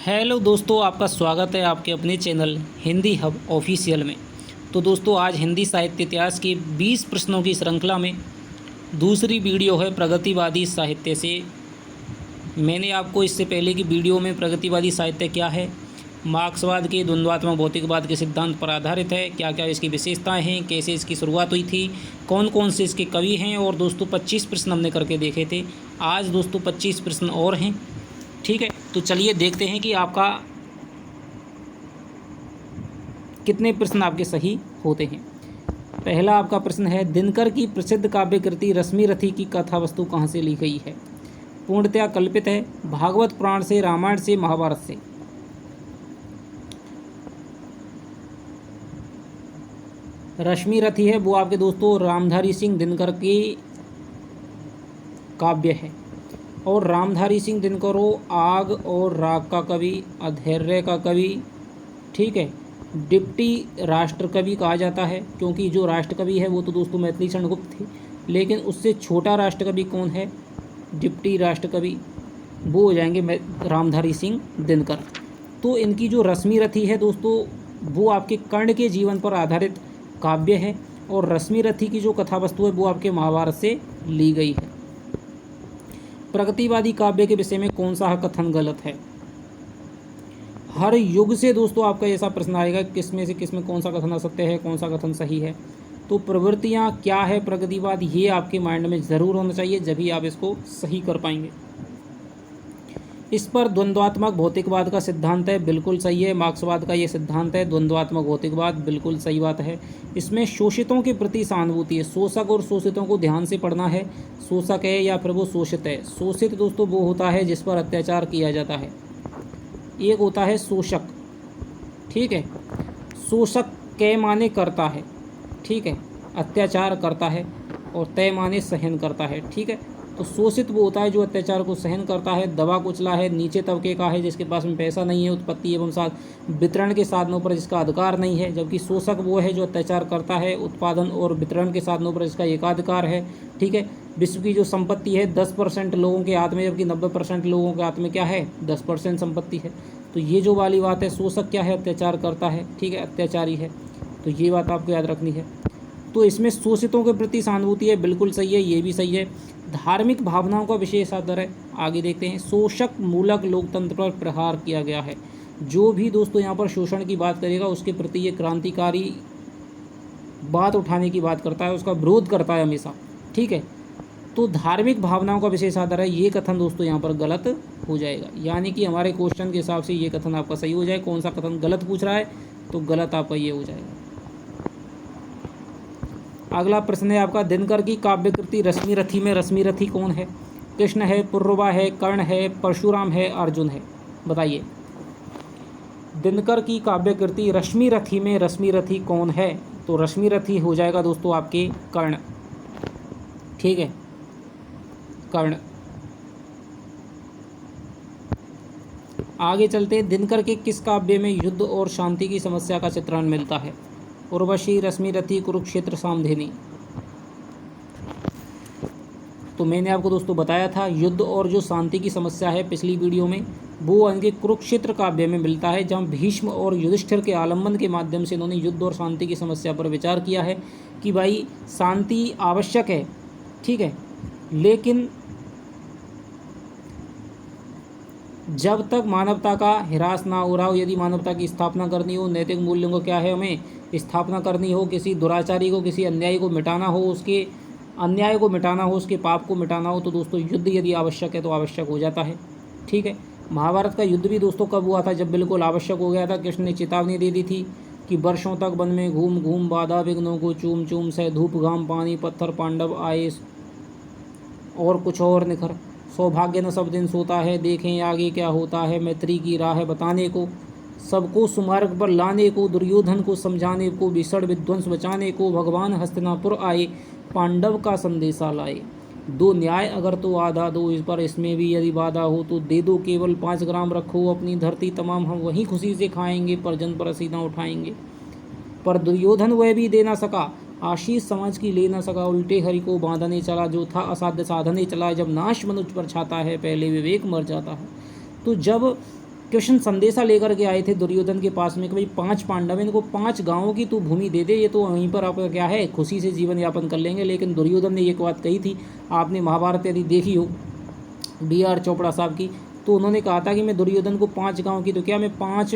Hello दोस्तों, आपका स्वागत है आपके अपने चैनल हिंदी हब ऑफिशियल में। तो दोस्तों, आज हिंदी साहित्य इतिहास के 20 प्रश्नों की श्रृंखला में दूसरी वीडियो है प्रगतिवादी साहित्य से। मैंने आपको इससे पहले की वीडियो में प्रगतिवादी साहित्य क्या है, मार्क्सवाद के द्वंद्वात्मक भौतिकवाद के सिद्धांत पर आधारित है, क्या क्या इसकी विशेषताएं हैं, कैसे इसकी शुरुआत हुई थी, कौन कौन से इसके कवि हैं, और दोस्तों 25 प्रश्न हमने करके देखे थे। आज दोस्तों 25 प्रश्न और हैं। ठीक है, तो चलिए देखते हैं कि आपका कितने प्रश्न आपके सही होते हैं। पहला आपका प्रश्न है, दिनकर की प्रसिद्ध काव्य कृति रश्मिरथी की कथा वस्तु कहाँ से ली गई है? पूर्णतया कल्पित है, भागवत पुराण से, रामायण से, महाभारत से। रश्मिरथी है वो आपके दोस्तों रामधारी सिंह दिनकर की काव्य है। और रामधारी सिंह दिनकर हो आग और राग का कवि, अधैर्य का कवि। ठीक है, डिप्टी राष्ट्र कवि कहा जाता है, क्योंकि जो राष्ट्र कवि है वो तो दोस्तों मैथिली शरण गुप्त थे, लेकिन उससे छोटा राष्ट्र कवि कौन है? डिप्टी राष्ट्र कवि वो हो जाएंगे रामधारी सिंह दिनकर। तो इनकी जो रश्मिरथी है दोस्तों, वो आपके कर्ण के जीवन पर आधारित काव्य है, और रश्मिरथी की जो कथा वस्तु है वो आपके महाभारत से ली गई है। प्रगतिवादी काव्य के विषय में कौन सा कथन गलत है? हर युग से दोस्तों आपका ऐसा प्रश्न आएगा, किसमें से किसमें कौन सा कथन असत्य है, कौन सा कथन सही है। तो प्रवृत्तियाँ क्या है प्रगतिवाद, ये आपके माइंड में ज़रूर होना चाहिए, जब ही आप इसको सही कर पाएंगे। इस पर द्वंद्वात्मक भौतिकवाद का सिद्धांत है, बिल्कुल सही है। मार्क्सवाद का ये सिद्धांत है, द्वंद्वात्मक भौतिकवाद, बिल्कुल सही बात है। इसमें शोषितों के प्रति सहानुभूति है, शोषक और शोषितों को ध्यान से पढ़ना है। शोषक है या फिर वो शोषित है? शोषित दोस्तों वो होता है जिस पर अत्याचार किया जाता है, एक होता है शोषक। ठीक है, शोषक कै माने करता है, ठीक है, अत्याचार करता है, और तय माने सहन करता है। ठीक है, तो शोषित वो होता है जो अत्याचार को सहन करता है, दबा कुचला है, नीचे तबके का है, जिसके पास में पैसा नहीं है, उत्पत्ति एवं वितरण के साधनों पर जिसका अधिकार नहीं है। जबकि शोषक वो है जो अत्याचार करता है, उत्पादन और वितरण के साधनों पर जिसका एकाधिकार है। ठीक है, विश्व की जो संपत्ति है 10% लोगों के हाथ में, जबकि 90% लोगों के हाथ में क्या है? 10% संपत्ति है। तो ये जो वाली बात है, शोषक क्या है? अत्याचार करता है, ठीक है, अत्याचारी है। तो ये बात आपको याद रखनी है। तो इसमें शोषितों के प्रति सहानुभूति है, बिल्कुल सही है, ये भी सही है। धार्मिक भावनाओं का विशेष आदर है, आगे देखते हैं। शोषक मूलक लोकतंत्र पर प्रहार किया गया है। जो भी दोस्तों यहाँ पर शोषण की बात करेगा उसके प्रति ये क्रांतिकारी बात उठाने की बात करता है, उसका विरोध करता है हमेशा। ठीक है, तो धार्मिक भावनाओं का विशेष आदर है, ये कथन दोस्तों यहाँ पर गलत हो जाएगा। यानी कि हमारे क्वेश्चन के हिसाब से ये कथन आपका सही हो जाए। कौन सा कथन गलत पूछ रहा है? तो गलत आपका ये हो जाएगा। अगला प्रश्न है आपका, दिनकर की काव्य कृति रश्मिरथी में रश्मिरथी कौन है? कृष्ण है, पुरुरवा है, कर्ण है, परशुराम है, अर्जुन है? बताइए, दिनकर की काव्य कृति रश्मिरथी में रश्मिरथी कौन है? तो रश्मिरथी हो जाएगा दोस्तों आपके कर्ण। ठीक है, कर्ण। आगे चलते हैं, दिनकर के किस काव्य में युद्ध और शांति की समस्या का चित्रण मिलता है? उर्वशी, रश्मिरथी, कुरुक्षेत्र, सामधेनी। तो मैंने आपको दोस्तों बताया था, युद्ध और जो शांति की समस्या है पिछली वीडियो में, वो इनके कुरुक्षेत्र काव्य में मिलता है, जहाँ भीष्म और युधिष्ठिर के आलम्बन के माध्यम से इन्होंने युद्ध और शांति की समस्या पर विचार किया है कि भाई शांति आवश्यक है, ठीक है, लेकिन जब तक मानवता का ह्रास ना हो रहा हो, यदि मानवता की स्थापना करनी हो, नैतिक मूल्यों को क्या है हमें स्थापना करनी हो, किसी दुराचारी को, किसी अन्यायी को मिटाना हो, उसके अन्याय को मिटाना हो, उसके पाप को मिटाना हो, तो दोस्तों युद्ध यदि आवश्यक है तो आवश्यक हो जाता है। ठीक है, महाभारत का युद्ध भी दोस्तों कब हुआ था? जब बिल्कुल आवश्यक हो गया था। कृष्ण ने चेतावनी दे दी थी कि वर्षों तक वन में घूम घूम बाधा विघ्नों को चूम चूम से, धूप घाम पानी पत्थर पांडव आए और कुछ और निखर, सौभाग्य न सब दिन सोता है, देखें आगे क्या होता है, मैत्री की राह बताने को, सबको सुमार्ग पर लाने को, दुर्योधन को समझाने को, भीषण विध्वंस बचाने को, भगवान हस्तिनापुर आए, पांडव का संदेशा लाए। दो न्याय अगर तो आधा दो, इस पर इसमें भी यदि बाधा हो तो दे दो, केवल 5 ग्राम रखो, अपनी धरती तमाम हम वहीं खुशी से खाएंगे, पर जन पर असीना उठाएंगे। पर दुर्योधन वह भी दे ना सका, आशीष समाज की ले ना सका, उल्टे हरि को बांधने चला, जो था असाध्य साधने चला, जब नाश मनुष्य पर छाता है, पहले विवेक मर जाता है। तो जब कृष्ण संदेशा लेकर के आए थे दुर्योधन के पास में कि भाई 5 पांडव, इनको 5 गांवों की तू भूमि दे दे, ये तो वहीं पर आपका क्या है खुशी से जीवन यापन कर लेंगे। लेकिन दुर्योधन ने एक बात कही थी, आपने महाभारत यदि देखी हो B.R. चोपड़ा साहब की, तो उन्होंने कहा था कि मैं दुर्योधन को 5 गांव की, तो क्या मैं 5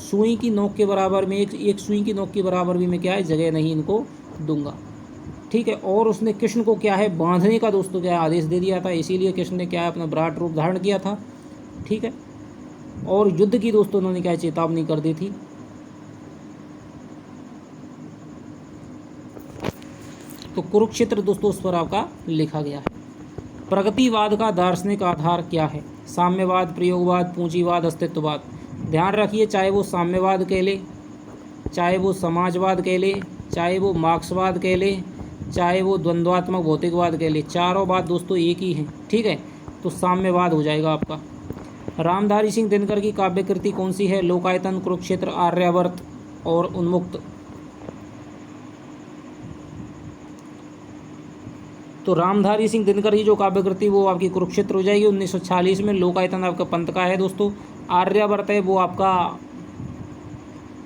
सुई की नोक के बराबर में, एक सुई की नोक के बराबर भी मैं क्या है जगह नहीं इनको दूंगा। ठीक है, और उसने कृष्ण को क्या है बांधने का दोस्तों क्या है आदेश दे दिया था, इसीलिए कृष्ण ने क्या है अपना विराट रूप धारण किया था। ठीक है, और युद्ध की दोस्तों उन्होंने क्या चेतावनी कर दी थी। तो कुरुक्षेत्र दोस्तों उस पर आपका लिखा गया है। प्रगतिवाद का दार्शनिक आधार क्या है? साम्यवाद, प्रयोगवाद, पूंजीवाद, अस्तित्ववाद। ध्यान रखिए, चाहे वो साम्यवाद कह ले, चाहे वो समाजवाद कह ले, चाहे वो मार्क्सवाद कह ले, चाहे वो द्वंद्वात्मक भौतिकवाद कह ले, चारों बात दोस्तों एक ही हैं। ठीक है, तो साम्यवाद हो जाएगा आपका। रामधारी सिंह दिनकर की काव्य कृति कौन सी है? लोकायतन, कुरुक्षेत्र, आर्यावर्त और उन्मुक्त। तो रामधारी सिंह दिनकर की जो काव्य कृति वो आपकी कुरुक्षेत्र हो जाएगी 1946 में। लोकायतन आपका पंत का है दोस्तों। आर्यावर्त है वो आपका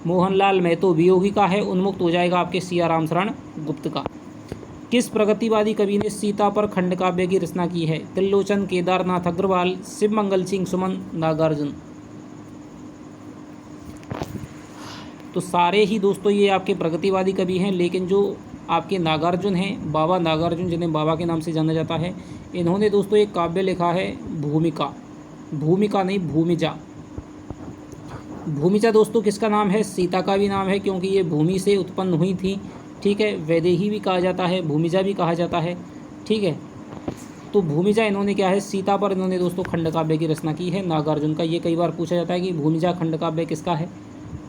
मोहनलाल महतो वियोगी का है। उन्मुक्त हो जाएगा आपके सियाराम शरण गुप्त का। किस प्रगतिवादी कवि ने सीता पर खंड काव्य की रचना की है? त्रिलोचन, केदारनाथ अग्रवाल, शिवमंगल सिंह सुमन, नागार्जुन। तो सारे ही दोस्तों ये आपके प्रगतिवादी कवि हैं, लेकिन जो आपके नागार्जुन हैं, बाबा नागार्जुन जिन्हें बाबा के नाम से जाना जाता है, इन्होंने दोस्तों एक काव्य लिखा है भूमिका। भूमिका नहीं, भूमिजा। भूमिजा दोस्तों किसका नाम है? सीता का भी नाम है, क्योंकि ये भूमि से उत्पन्न हुई थी। ठीक है, वैदेही भी कहा जाता है, भूमिजा भी कहा जाता है। ठीक है, तो भूमिजा इन्होंने क्या है सीता पर इन्होंने दोस्तों खंड काव्य की रचना की है नागार्जुन का। ये कई बार पूछा जाता है कि भूमिजा खंड काव्य किसका है,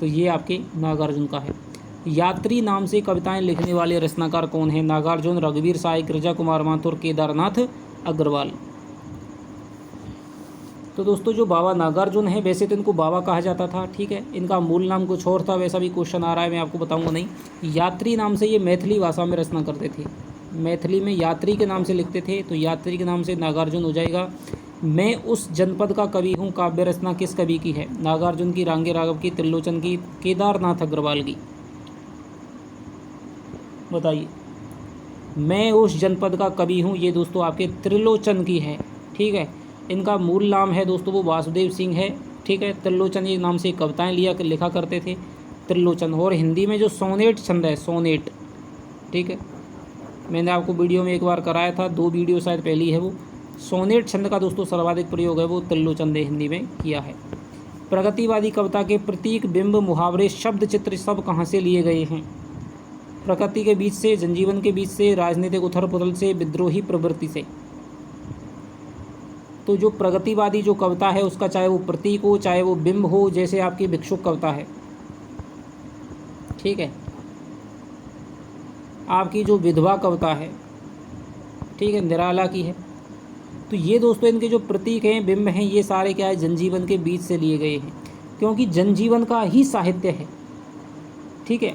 तो ये आपके नागार्जुन का है। यात्री नाम से कविताएं लिखने वाले रचनाकार कौन है? नागार्जुन, रघुवीर सहाय, गिरिजा कुमार माथुर, केदारनाथ अग्रवाल। तो दोस्तों जो बाबा नागार्जुन है, वैसे तो इनको बाबा कहा जाता था। ठीक है, इनका मूल नाम कुछ और था, वैसा भी क्वेश्चन आ रहा है, मैं आपको बताऊंगा नहीं। यात्री नाम से ये मैथिली भाषा में रचना करते थे, मैथिली में यात्री के नाम से लिखते थे, तो यात्री के नाम से नागार्जुन हो जाएगा। मैं उस जनपद का कवि हूँ काव्य रचना किस कवि की है? नागार्जुन की, रांगे राघव की, त्रिलोचन की, केदारनाथ अग्रवाल की। बताइए। मैं उस जनपद का कवि हूँ, ये दोस्तों आपके त्रिलोचन की है। ठीक है, इनका मूल नाम है दोस्तों वो वासुदेव सिंह है। ठीक है, त्रिलोचन ये नाम से कविताएं लिखा करते थे त्रिलोचन। और हिंदी में जो सोनेट छंद है, सोनेट, ठीक है, मैंने आपको वीडियो में एक बार कराया था, 2 वीडियो शायद पहली है वो। सोनेट छंद का दोस्तों सर्वाधिक प्रयोग है वो त्रिलोचन ने हिंदी में किया है। प्रगतिवादी कविता के प्रतीक, बिंब, मुहावरे, शब्द, चित्र सब कहाँ से लिए गए हैं? प्रकृति के बीच से, जनजीवन के बीच से, राजनीतिक उथल पुथल से, विद्रोही प्रवृत्ति से। तो जो प्रगतिवादी जो कविता है उसका चाहे वो प्रतीक हो, चाहे वो बिंब हो, जैसे आपकी भिक्षुक कविता है, ठीक है, आपकी जो विधवा कविता है, ठीक है, निराला की है, तो ये दोस्तों इनके जो प्रतीक हैं, बिंब हैं, ये सारे क्या है जनजीवन के बीच से लिए गए हैं, क्योंकि जनजीवन का ही साहित्य है। ठीक है,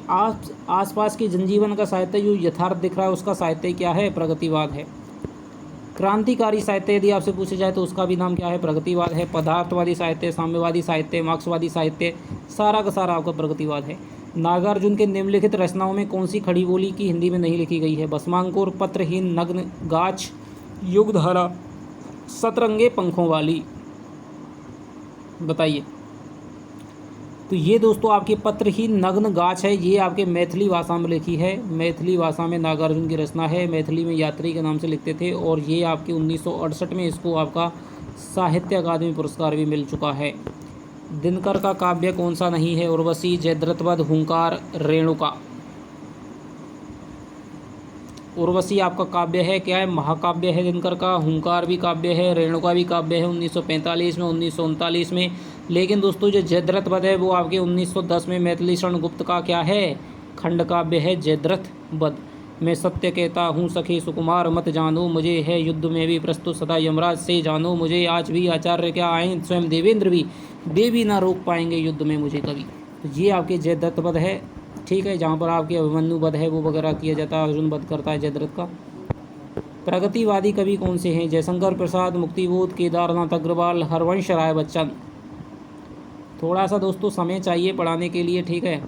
आसपास के जनजीवन का साहित्य जो यथार्थ दिख रहा है उसका साहित्य क्या है? प्रगतिवाद है। क्रांतिकारी साहित्य यदि आपसे पूछा जाए तो उसका भी नाम क्या है? प्रगतिवाद है। पदार्थवादी साहित्य, साम्यवादी साहित्य, मार्क्सवादी साहित्य, सारा का सारा आपका प्रगतिवाद है। नागार्जुन के निम्नलिखित रचनाओं में कौन सी खड़ी बोली की हिंदी में नहीं लिखी गई है? भस्मांकुर, पत्रहीन, नग्न, गाछ, युगधारा, सतरंगे पंखों वाली। बताइए। तो ये दोस्तों आपके पत्रहीन, नग्न, गाछ है, ये आपके मैथिली भाषा में लिखी है। मैथिली भाषा में नागार्जुन की रचना है, मैथिली में यात्री के नाम से लिखते थे, और ये आपके 1968 में इसको आपका साहित्य अकादमी पुरस्कार भी मिल चुका है। दिनकर का काव्य कौन सा नहीं है? उर्वशी, जयद्रथवध, हुंकार, रेणुका। उर्वशी आपका काव्य है, क्या है? महाकाव्य है दिनकर का। हुंकार भी काव्य है, रेणुका भी काव्य है 1945 में, 1939 में। लेकिन दोस्तों जो जयद्रथवध है वो आपके 1910 में मैथिली शरण गुप्त का क्या है? खंड काव्य है जयद्रथवध। मैं सत्य कहता हूँ सखी सुकुमार मत जानो, मुझे है युद्ध में भी प्रस्तुत सदा यमराज से जानो, मुझे आज भी आचार्य क्या आए स्वयं देवेंद्र भी, देवी ना रोक पाएंगे युद्ध में मुझे कभी। तो ये आपके जयद्रथवध है, ठीक है, जहाँ पर आपके अभिमन्यु वध है वो वगैरह किया जाता है, अर्जुन वध करता है जयद्रथ का। प्रगतिवादी कवि कौन से हैं? जयशंकर प्रसाद, मुक्तिबोध, केदारनाथ अग्रवाल, हरवंश राय बच्चन। थोड़ा सा दोस्तों समय चाहिए पढ़ाने के लिए, ठीक है।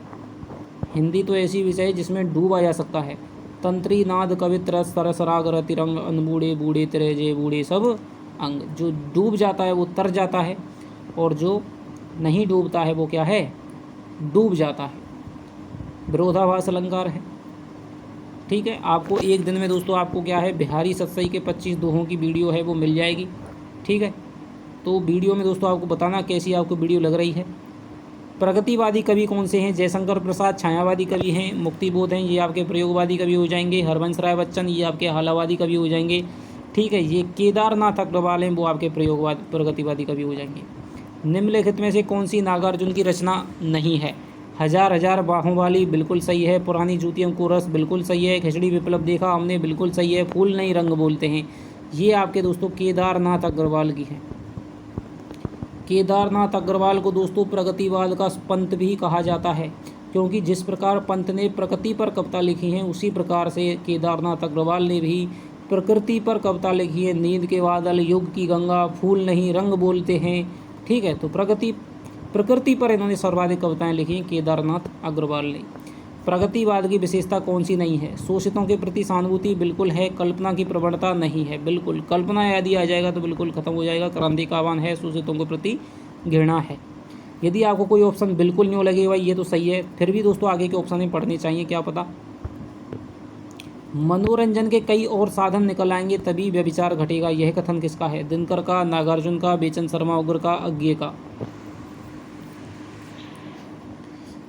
हिंदी तो ऐसी विषय है जिसमें डूबा जा सकता है। तंत्री नाद कवित रस सरस राग रतिरंग, अनबूढ़े बूढ़े तेरे जे बूढ़े सब अंग। जो डूब जाता है वो तर जाता है, और जो नहीं डूबता है वो क्या है? डूब जाता है। विरोधाभास अलंकार है, ठीक है। आपको एक दिन में दोस्तों आपको क्या है, बिहारी सतसई के 25 दोहों की वीडियो है वो मिल जाएगी, ठीक है। तो वीडियो में दोस्तों आपको बताना कैसी आपको वीडियो लग रही है। प्रगतिवादी कवि कौन से हैं? जयशंकर प्रसाद छायावादी कवि हैं, मुक्तिबोध हैं, ये आपके प्रयोगवादी कवि हो जाएंगे, हरवंश राय बच्चन ये आपके हालावादी कवि हो जाएंगे, ठीक है। ये केदारनाथ अग्रवाल हैं, वो आपके प्रगतिवादी कवि हो जाएंगे। निम्नलिखित में से कौन सी नागार्जुन की रचना नहीं है? हजार हजार बाहों वाली बिल्कुल सही है, पुरानी जूतियों को रस बिल्कुल सही है, खिचड़ी विप्लव देखा हमने बिल्कुल सही है, फूल नहीं रंग बोलते हैं, ये आपके दोस्तों केदारनाथ अग्रवाल की है। केदारनाथ अग्रवाल को दोस्तों प्रगतिवाद का पंत भी कहा जाता है, क्योंकि जिस प्रकार पंत ने प्रकृति पर कविता लिखी है उसी प्रकार से केदारनाथ अग्रवाल ने भी प्रकृति पर कविता लिखी है। नींद के बादल, युग की गंगा, फूल नहीं रंग बोलते हैं, ठीक है। तो प्रकृति पर इन्होंने सर्वाधिक कविताएं लिखी हैं केदारनाथ अग्रवाल ने। प्रगतिवाद की विशेषता कौन सी नहीं है? शोषितों के प्रति सहानुभूति बिल्कुल है, कल्पना की प्रवणता नहीं है, बिल्कुल। कल्पना यदि आ जाएगा तो बिल्कुल खत्म हो जाएगा। क्रांति का आह्वान है, शोषितों के प्रति घृणा है। यदि आपको कोई ऑप्शन बिल्कुल नहीं लगे भाई ये तो सही है, फिर भी दोस्तों आगे के ऑप्शन ही पढ़ने चाहिए, क्या पता। मनोरंजन के कई और साधन निकल आएंगे तभी व्यभिचार घटेगा, यह कथन किसका है? दिनकर का, नागार्जुन का, बेचन शर्मा उग्र का, अज्ञे का।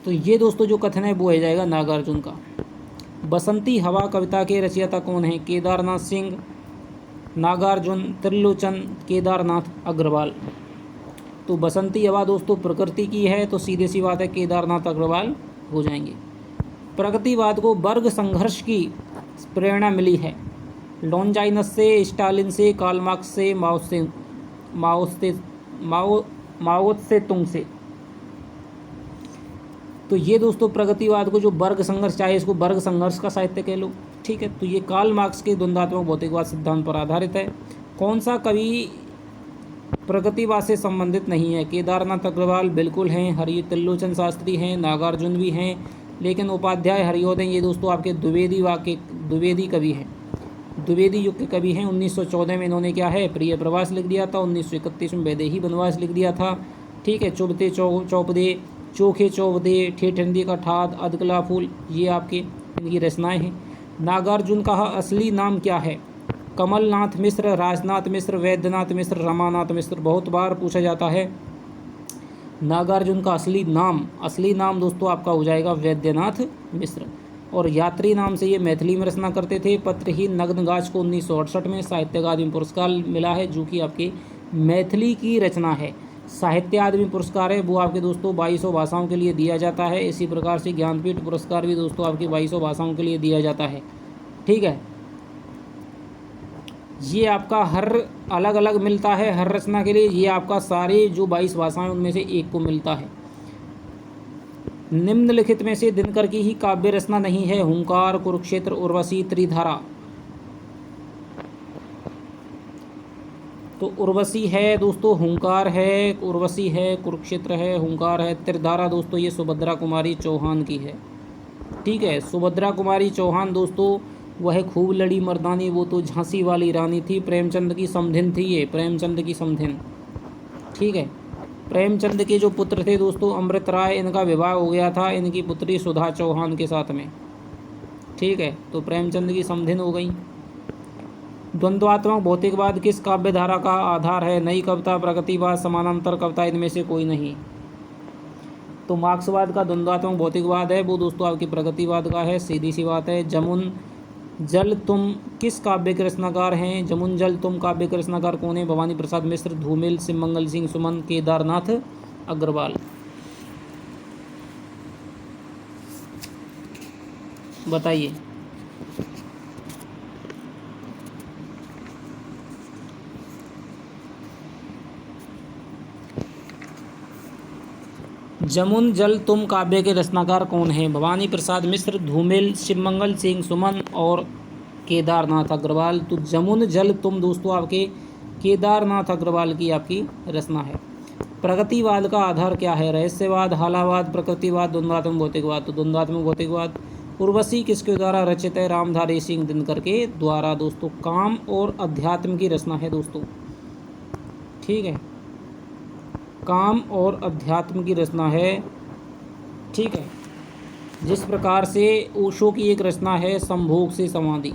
तो ये दोस्तों जो कथन है वो हो जाएगा नागार्जुन का। बसंती हवा कविता के रचयिता कौन है? केदारनाथ सिंह, नागार्जुन, त्रिलोचन, केदारनाथ अग्रवाल। तो बसंती हवा दोस्तों प्रकृति की है, तो सीधे सी बात है केदारनाथ अग्रवाल हो जाएंगे। प्रगतिवाद को वर्ग संघर्ष की प्रेरणा मिली है। लॉन्जाइनस से, स्टालिन से, कार्ल मार्क्स से, माओ से तुंग से। तो ये दोस्तों प्रगतिवाद को जो वर्ग संघर्ष, चाहे इसको वर्ग संघर्ष का साहित्य कह लो, ठीक है। तो ये कार्ल मार्क्स के द्वंद्वात्मक भौतिकवाद सिद्धांत पर आधारित है। कौन सा कवि प्रगतिवाद से संबंधित नहीं है? केदारनाथ अग्रवाल बिल्कुल हैं, त्रिलोचन शास्त्री हैं, नागार्जुन भी हैं, लेकिन उपाध्याय हरियोदय ये दोस्तों आपके द्विवेदी कवि हैं, द्विवेदी युग के कवि हैं। 1914 में इन्होंने क्या है, प्रिय प्रवास लिख दिया था, 1931 में वैदेही वनवास लिख दिया था, ठीक है। चुभते चौपदे, चोखे चौबदे, ठेठंदी का ठाद, अदकला फूल, ये आपके इनकी रचनाएं हैं। नागार्जुन का असली नाम क्या है? कमलनाथ मिश्र, राजनाथ मिश्र, वैद्यनाथ मिश्र, रमानाथ मिश्र। बहुत बार पूछा जाता है नागार्जुन का असली नाम दोस्तों आपका हो जाएगा वैद्यनाथ मिश्र। और यात्री नाम से ये मैथिली में रचना करते थे। पत्रहीन नग्नगाछ को 1968 में साहित्य अकादमी पुरस्कार मिला है, जो कि आपके मैथिली की रचना है। साहित्य अकादमी पुरस्कार है वो आपके दोस्तों 2200 भाषाओं के लिए दिया जाता है। इसी प्रकार से ज्ञानपीठ पुरस्कार भी दोस्तों आपके 2200 भाषाओं के लिए दिया जाता है, ठीक है। ये आपका हर अलग अलग मिलता है हर रचना के लिए, ये आपका सारे जो 22 भाषाएं उनमें से एक को मिलता है। निम्नलिखित में से दिनकर की ही काव्य रचना नहीं है? हुंकार, कुरुक्षेत्र, उर्वशी, त्रिधारा। तो उर्वशी है दोस्तों, हुंकार है, उर्वशी है, कुरुक्षेत्र है, हुंकार है, त्रिधारा दोस्तों ये सुभद्रा कुमारी चौहान की है, ठीक है। सुभद्रा कुमारी चौहान दोस्तों वह खूब लड़ी मर्दानी, वो तो झांसी वाली रानी थी, प्रेमचंद की समधिन थी ये, प्रेमचंद की समधिन, ठीक है। प्रेमचंद के जो पुत्र थे दोस्तों अमृत राय, इनका विवाह हो गया था इनकी पुत्री सुधा चौहान के साथ में, ठीक है। तो प्रेमचंद की समधिन हो गई। द्वंद्वात्मक भौतिकवाद किस काव्य धारा का आधार है? नई कविता, प्रगतिवाद, समानांतर कविता, इनमें से कोई नहीं। तो मार्क्सवाद का द्वंद्वात्मक भौतिकवाद है वो दोस्तों आपकी प्रगतिवाद का है, सीधी सी बात है। जमुन जल तुम किस काव्य के रचनाकार हैं? जमुन जल तुम काव्य के रचनाकार कौन है? भवानी प्रसाद मिश्र, धूमिल, सिमंगल सिंह सुमन, केदारनाथ अग्रवाल। बताइए। जमुन जल तुम काव्य के रचनाकार कौन हैं? भवानी प्रसाद मिश्र, धूमिल, शिवमंगल सिंह सुमन और केदारनाथ अग्रवाल। तो जमुन जल तुम दोस्तों आपके केदारनाथ अग्रवाल की आपकी रचना है। प्रगतिवाद का आधार क्या है? रहस्यवाद, हालावाद, प्रकृतिवाद, द्वंद्वात्मक भौतिकवाद। तो द्वंद्वात्मक भौतिकवाद। उर्वशी किसके द्वारा रचित है? रामधारी सिंह दिनकर के द्वारा दोस्तों। काम और अध्यात्म की रचना है दोस्तों, ठीक है, काम और अध्यात्म की रचना है, ठीक है। जिस प्रकार से ओशो की एक रचना है संभोग से समाधि,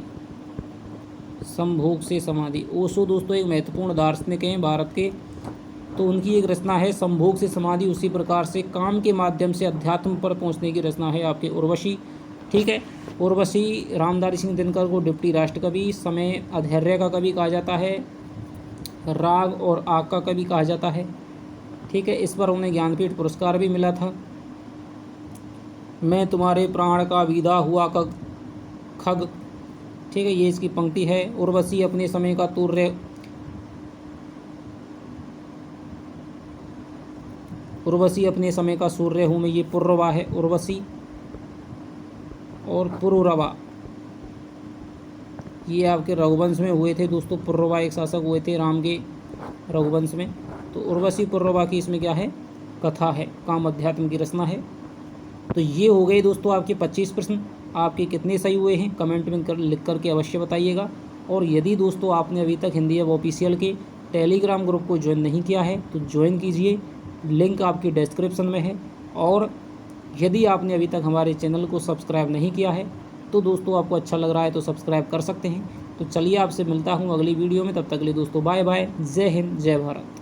संभोग से समाधि। ओशो दोस्तों एक महत्वपूर्ण दार्शनिक हैं भारत के, तो उनकी एक रचना है संभोग से समाधि। उसी प्रकार से काम के माध्यम से अध्यात्म पर पहुंचने की रचना है आपके उर्वशी, ठीक है। उर्वशी रामधारी सिंह दिनकर को डिप्टी राष्ट्रकवि, समय अधैर्य का कवि कहा जाता है, राग और आग का कवि कहा जाता है, ठीक है। इस पर उन्हें ज्ञानपीठ पुरस्कार भी मिला था। मैं तुम्हारे प्राण का विदा हुआ खग, ठीक है, ये इसकी पंक्ति है। उर्वशी अपने समय का तूर्य, उर्वशी अपने समय का सूर्य हूँ मैं, ये पुरुरवा है उर्वशी। और पुरुरवा ये आपके रघुवंश में हुए थे दोस्तों। पुरुरवा एक शासक हुए थे राम के रघुवंश में। तो उर्वशी पुरुरवा की इसमें क्या है? कथा है, काम अध्यात्म की रचना है। तो ये हो गए दोस्तों आपके 25 प्रश्न। आपके कितने सही हुए हैं कमेंट में लिख करके अवश्य बताइएगा। और यदि दोस्तों आपने अभी तक हिंदी अब ऑफिशियल के टेलीग्राम ग्रुप को ज्वाइन नहीं किया है तो ज्वाइन कीजिए, लिंक आपकी डिस्क्रिप्शन में है। और यदि आपने अभी तक हमारे चैनल को सब्सक्राइब नहीं किया है तो दोस्तों आपको अच्छा लग रहा है तो सब्सक्राइब कर सकते हैं। तो चलिए आपसे मिलता हूँ अगली वीडियो में, तब तक के लिए दोस्तों बाय बाय, जय हिंद, जय भारत।